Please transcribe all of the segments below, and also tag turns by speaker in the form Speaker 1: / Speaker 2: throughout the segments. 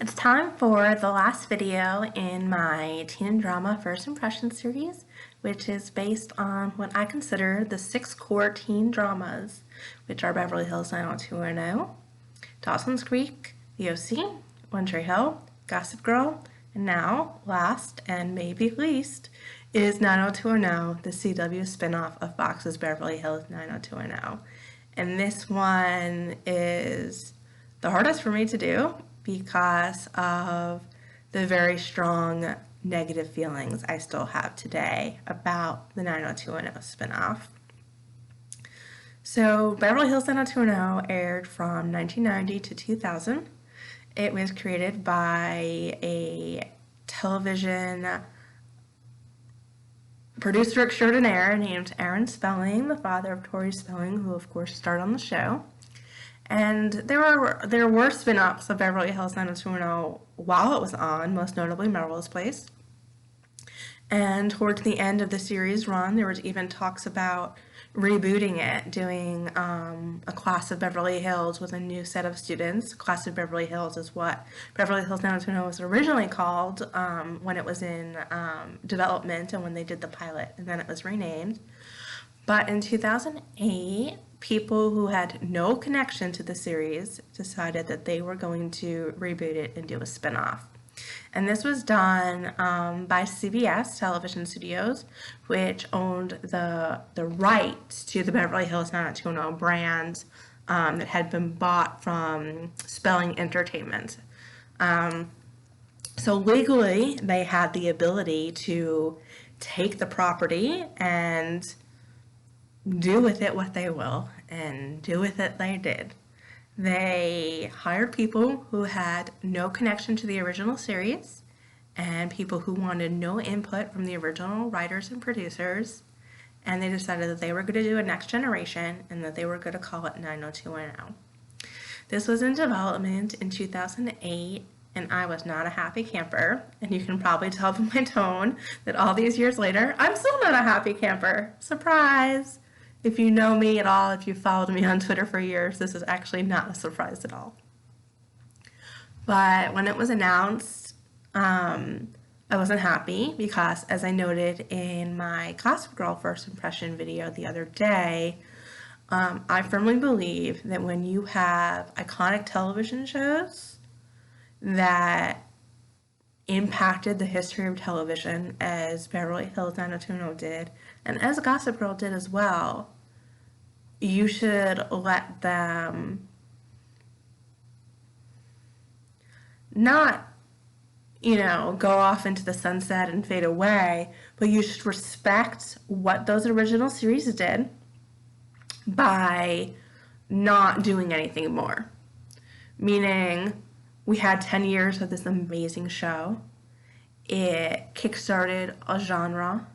Speaker 1: It's time for the last video in my teen drama first impression series, which is based on what I consider the 6 core teen dramas, which are Beverly Hills 90210, Dawson's Creek, The OC, One Tree Hill, Gossip Girl, and now, last and maybe least, is 90210, the CW spinoff of Fox's Beverly Hills 90210. And this one is the hardest for me to do because of the very strong negative feelings I still have today about the 90210 spinoff. So Beverly Hills 90210 aired from 1990 to 2000. It was created by a television producer extraordinaire named Aaron Spelling, the father of Tori Spelling, who of course starred on the show. And there were spin-offs of Beverly Hills 90210 while it was on, most notably Melrose Place. And towards the end of the series run, there was even talks about rebooting it, doing a class of Beverly Hills with a new set of students. Class of Beverly Hills is what Beverly Hills 90210 was originally called when it was in development and when they did the pilot, and then it was renamed. But in 2008, people who had no connection to the series decided that they were going to reboot it and do a spinoff. And this was done by CBS Television Studios, which owned the rights to the Beverly Hills 90210 brand that had been bought from Spelling Entertainment. So legally, they had the ability to take the property and do with it what they will, and do with it they did. They hired people who had no connection to the original series and people who wanted no input from the original writers and producers, and they decided that they were going to do a next generation and that they were going to call it 90210. This was in development in 2008, and I was not a happy camper, and you can probably tell from my tone that all these years later, I'm still not a happy camper. Surprise! If you know me at all, if you've followed me on Twitter for years, this is actually not a surprise at all. But when it was announced, I wasn't happy because, as I noted in my Gossip Girl first impression video the other day, I firmly believe that when you have iconic television shows that impacted the history of television, as Beverly Hills 90210 did, and as Gossip Girl did as well, you should let them not, go off into the sunset and fade away, but you should respect what those original series did by not doing anything more. Meaning, we had 10 years of this amazing show. It kickstarted a genre.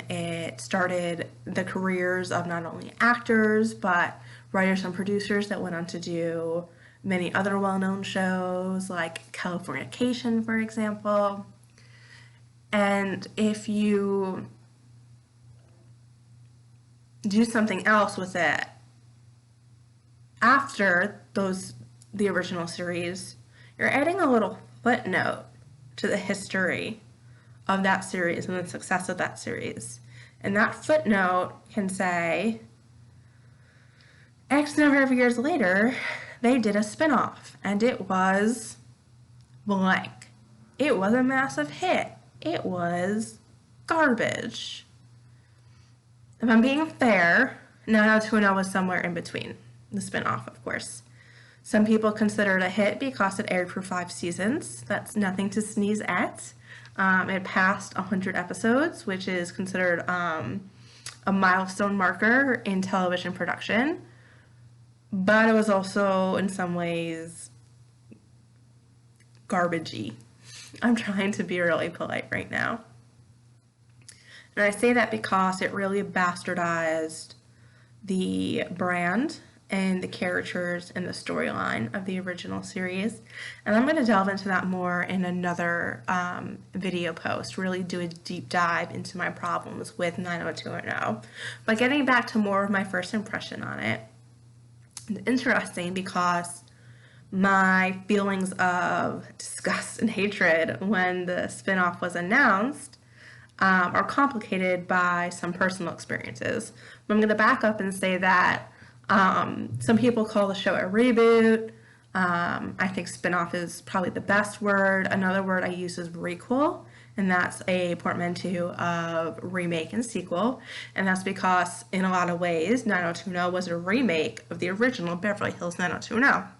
Speaker 1: It started the careers of not only actors, but writers and producers that went on to do many other well-known shows, like Californication, for example. And if you do something else with it after the original series, you're adding a little footnote to the history of that series and the success of that series. And that footnote can say, X number of years later, they did a spinoff, and it was blank. It was a massive hit. It was garbage. If I'm being fair, 90210 was somewhere in between the spinoff, of course. Some people consider it a hit because it aired for 5 seasons. That's nothing to sneeze at. It passed 100 episodes, which is considered a milestone marker in television production. But it was also, in some ways, garbagey. I'm trying to be really polite right now. And I say that because it really bastardized the brand and the characters and the storyline of the original series. And I'm going to delve into that more in another video post, really do a deep dive into my problems with 90210. But getting back to more of my first impression on it, it's interesting because my feelings of disgust and hatred when the spinoff was announced are complicated by some personal experiences. But I'm going to back up and say that some people call the show a reboot. I think spinoff is probably the best word. Another word I use is requel, and that's a portmanteau of remake and sequel. And that's because, in a lot of ways, 90210 was a remake of the original Beverly Hills 90210.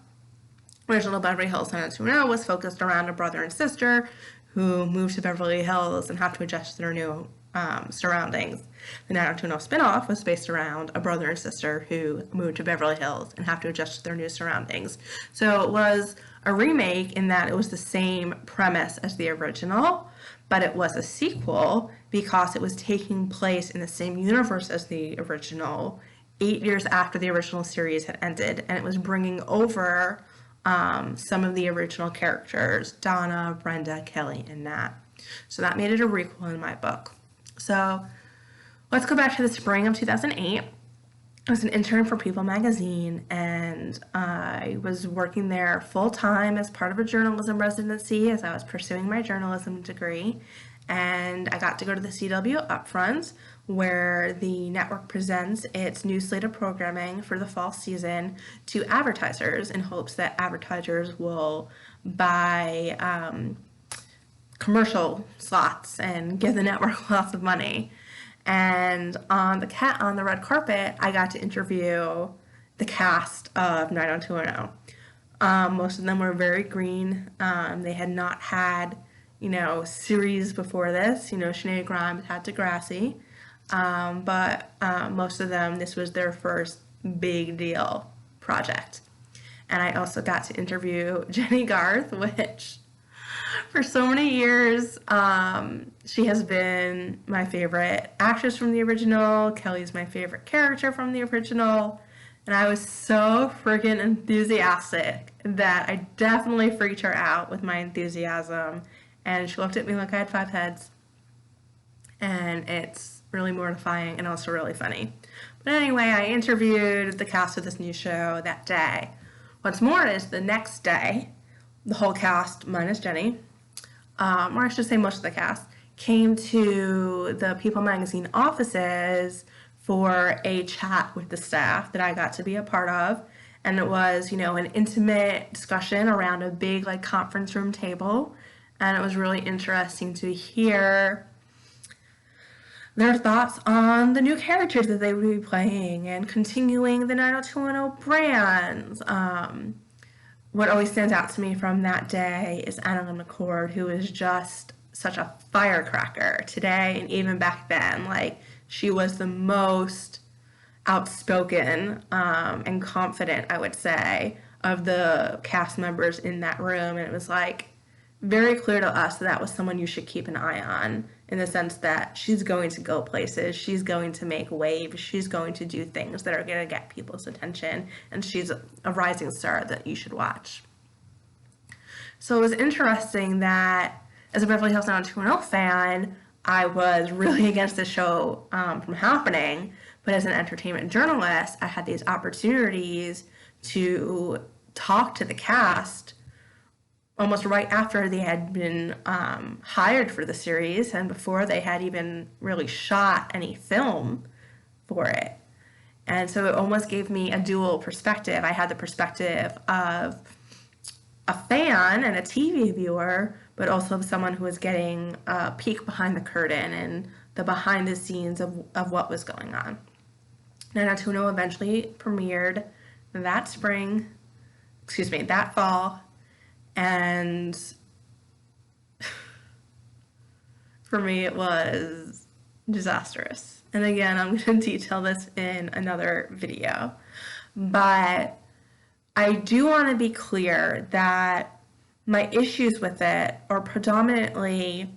Speaker 1: Original Beverly Hills 90210 was focused around a brother and sister who moved to Beverly Hills and have to adjust to their new surroundings. The 90210 spinoff was based around a brother and sister who moved to Beverly Hills and have to adjust to their new surroundings. So it was a remake in that it was the same premise as the original, but it was a sequel because it was taking place in the same universe as the original 8 years after the original series had ended, and it was bringing over some of the original characters, Donna, Brenda, Kelly, and Nat. So that made it a requel in my book. So let's go back to the spring of 2008. I was an intern for People magazine, and I was working there full-time as part of a journalism residency as I was pursuing my journalism degree. And I got to go to the CW Upfront, where the network presents its new slate of programming for the fall season to advertisers in hopes that advertisers will buy commercial slots and give the network lots of money. And on the red carpet, I got to interview the cast of 90210. Most of them were very green. They had not had, series before this. Sinead Grimes had Degrassi. But most of them, this was their first big deal project. And I also got to interview Jenny Garth, which for so many years, she has been my favorite actress from the original. Kelly's my favorite character from the original. And I was so freaking enthusiastic that I definitely freaked her out with my enthusiasm. And she looked at me like I had 5 heads. And it's really mortifying and also really funny. But anyway, I interviewed the cast of this new show that day. What's more is the next day, the whole cast, minus Jenny, or I should say most of the cast, came to the People magazine offices for a chat with the staff that I got to be a part of. And it was, an intimate discussion around a big, conference room table. And it was really interesting to hear their thoughts on the new characters that they would be playing and continuing the 90210 brands. What always stands out to me from that day is Anna McCord, who is just such a firecracker today and even back then. She was the most outspoken and confident, I would say, of the cast members in that room. And it was very clear to us that was someone you should keep an eye on, in the sense that she's going to go places, she's going to make waves, she's going to do things that are going to get people's attention, and she's a rising star that you should watch. So it was interesting that as a Beverly Hills 90210 fan, I was really against the show from happening, but as an entertainment journalist, I had these opportunities to talk to the cast almost right after they had been hired for the series and before they had even really shot any film for it. And so it almost gave me a dual perspective. I had the perspective of a fan and a TV viewer, but also of someone who was getting a peek behind the curtain and the behind the scenes of what was going on. 90210 eventually premiered that fall. And for me, it was disastrous. And again, I'm going to detail this in another video. But I do want to be clear that my issues with it are predominantly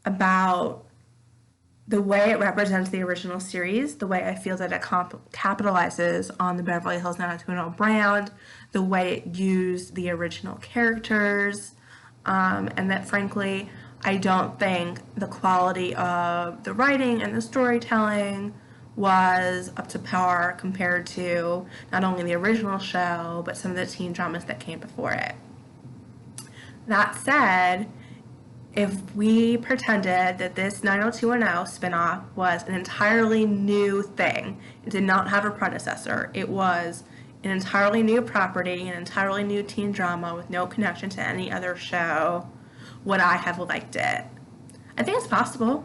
Speaker 1: about the way it represents the original series, the way I feel that it capitalizes on the Beverly Hills 90210 brand, the way it used the original characters, and that frankly, I don't think the quality of the writing and the storytelling was up to par compared to not only the original show, but some of the teen dramas that came before it. That said, if we pretended that this 90210 spinoff was an entirely new thing, it did not have a predecessor, it was an entirely new property, an entirely new teen drama with no connection to any other show, would I have liked it? I think it's possible,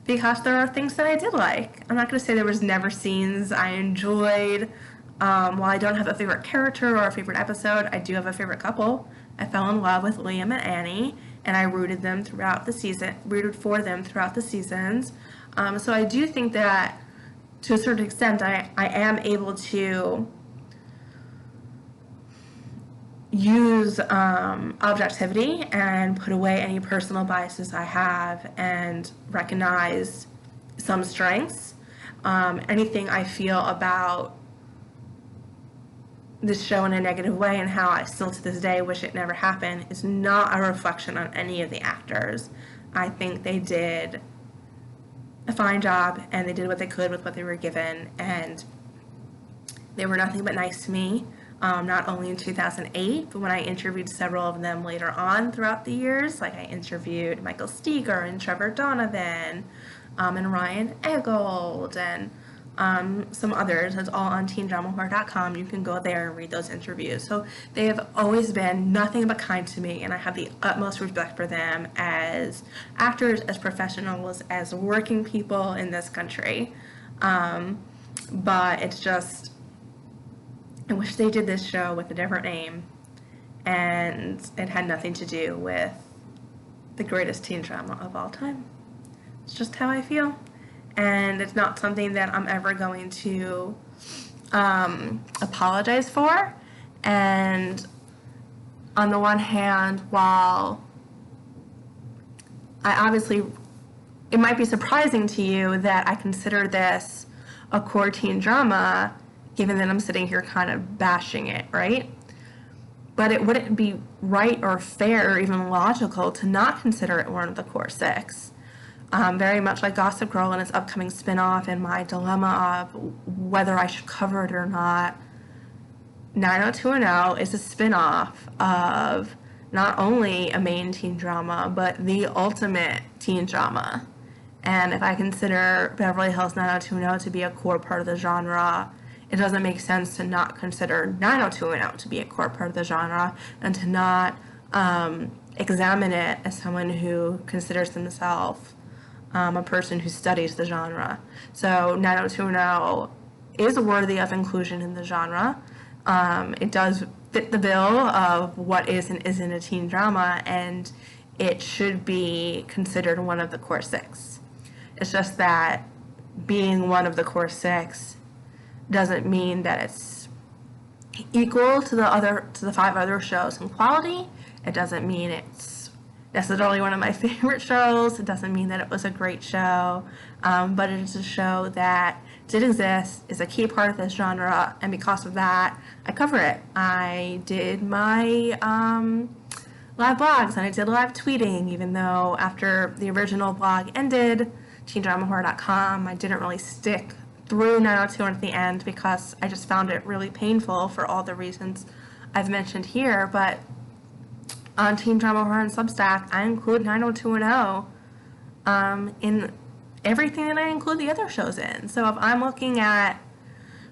Speaker 1: because there are things that I did like. I'm not going to say there was never scenes I enjoyed. While I don't have a favorite character or a favorite episode, I do have a favorite couple. I fell in love with Liam and Annie, and I rooted for them throughout the seasons. So I do think that, to a certain extent, I am able to use objectivity and put away any personal biases I have and recognize some strengths. Anything I feel about this show in a negative way and how I still to this day wish it never happened is not a reflection on any of the actors. I think they did a fine job and they did what they could with what they were given, and they were nothing but nice to me. Not only in 2008, but when I interviewed several of them later on throughout the years, like I interviewed Michael Steger and Trevor Donovan, and Ryan Eggold, and some others. It's all on teendramahorror.com. You can go there and read those interviews. So they have always been nothing but kind to me, and I have the utmost respect for them as actors, as professionals, as working people in this country. But it's just, I wish they did this show with a different name, and it had nothing to do with the greatest teen drama of all time. It's just how I feel, and it's not something that I'm ever going to apologize for. And on the one hand, while it might be surprising to you that I consider this a core teen drama, given that I'm sitting here kind of bashing it, right? But it wouldn't be right or fair or even logical to not consider it one of the core six. Very much like Gossip Girl and its upcoming spinoff, and my dilemma of whether I should cover it or not. 90210 is a spinoff of not only a main teen drama, but the ultimate teen drama. And if I consider Beverly Hills 90210 to be a core part of the genre, it doesn't make sense to not consider 90210 to be a core part of the genre, and to not examine it as someone who considers themselves a person who studies the genre. So 90210 is worthy of inclusion in the genre. It does fit the bill of what is and isn't a teen drama, and it should be considered one of the core six. It's just that being one of the core six doesn't mean that it's equal to the 5 other shows in quality. It doesn't mean it's necessarily one of my favorite shows. It doesn't mean that it was a great show, but it is a show that did exist, is a key part of this genre, and because of that, I cover it. I did my live blogs, and I did live tweeting, even though after the original blog ended, teendramahorror.com, I didn't really stick through 902 at the end because I just found it really painful for all the reasons I've mentioned here. But on Teen Drama Horror and Substack, I include 90210 in everything that I include the other shows in. So if I'm looking at,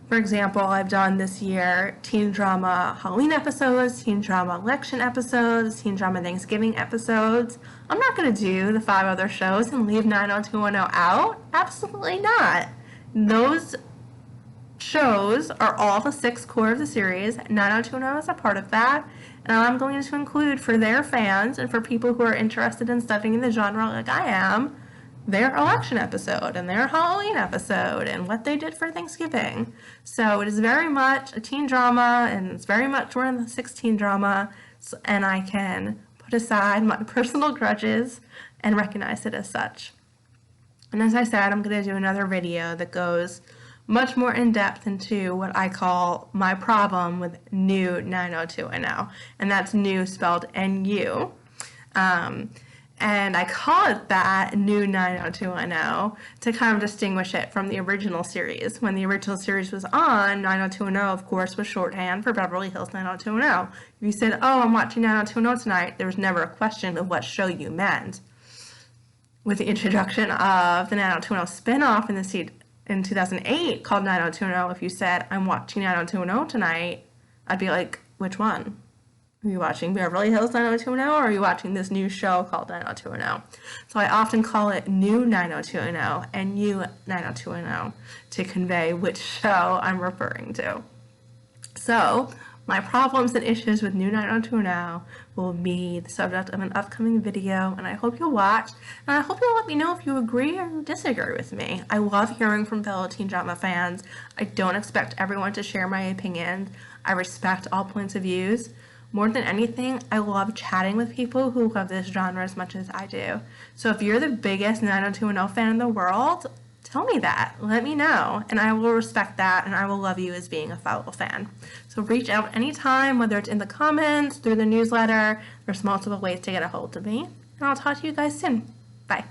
Speaker 1: for example, I've done this year teen drama Halloween episodes, teen drama election episodes, teen drama Thanksgiving episodes, I'm not going to do the 5 other shows and leave 90210 out. Absolutely not. Those shows are all the 6 core of the series. 90210 is a part of that, and I'm going to include, for their fans and for people who are interested in studying the genre like I am, their election episode and their Halloween episode and what they did for Thanksgiving. So it is very much a teen drama, and it's very much one of the 6 teen drama, and I can put aside my personal grudges and recognize it as such. And as I said, I'm going to do another video that goes much more in depth into what I call my problem with new 90210, and that's new spelled N-U. And I call it that, New 90210, to kind of distinguish it from the original series. When the original series was on, 90210, of course, was shorthand for Beverly Hills 90210. If you said, oh, I'm watching 90210 tonight, there was never a question of what show you meant. With the introduction of the 90210 spinoff in 2008 called 90210, if you said, I'm watching 90210 tonight, I'd be like, which one? Are you watching Beverly Hills 90210 or are you watching this new show called 90210? So I often call it New 90210 and You 90210 to convey which show I'm referring to. So my problems and issues with New 90210 will be the subject of an upcoming video, and I hope you'll watch, and I hope you'll let me know if you agree or disagree with me. I love hearing from fellow teen drama fans. I don't expect everyone to share my opinion. I respect all points of views. More than anything, I love chatting with people who love this genre as much as I do. So if you're the biggest 90210 fan in the world, tell me that. Let me know, and I will respect that, and I will love you as being a fellow fan. So reach out anytime, whether it's in the comments, through the newsletter. There's multiple ways to get a hold of me, and I'll talk to you guys soon. Bye.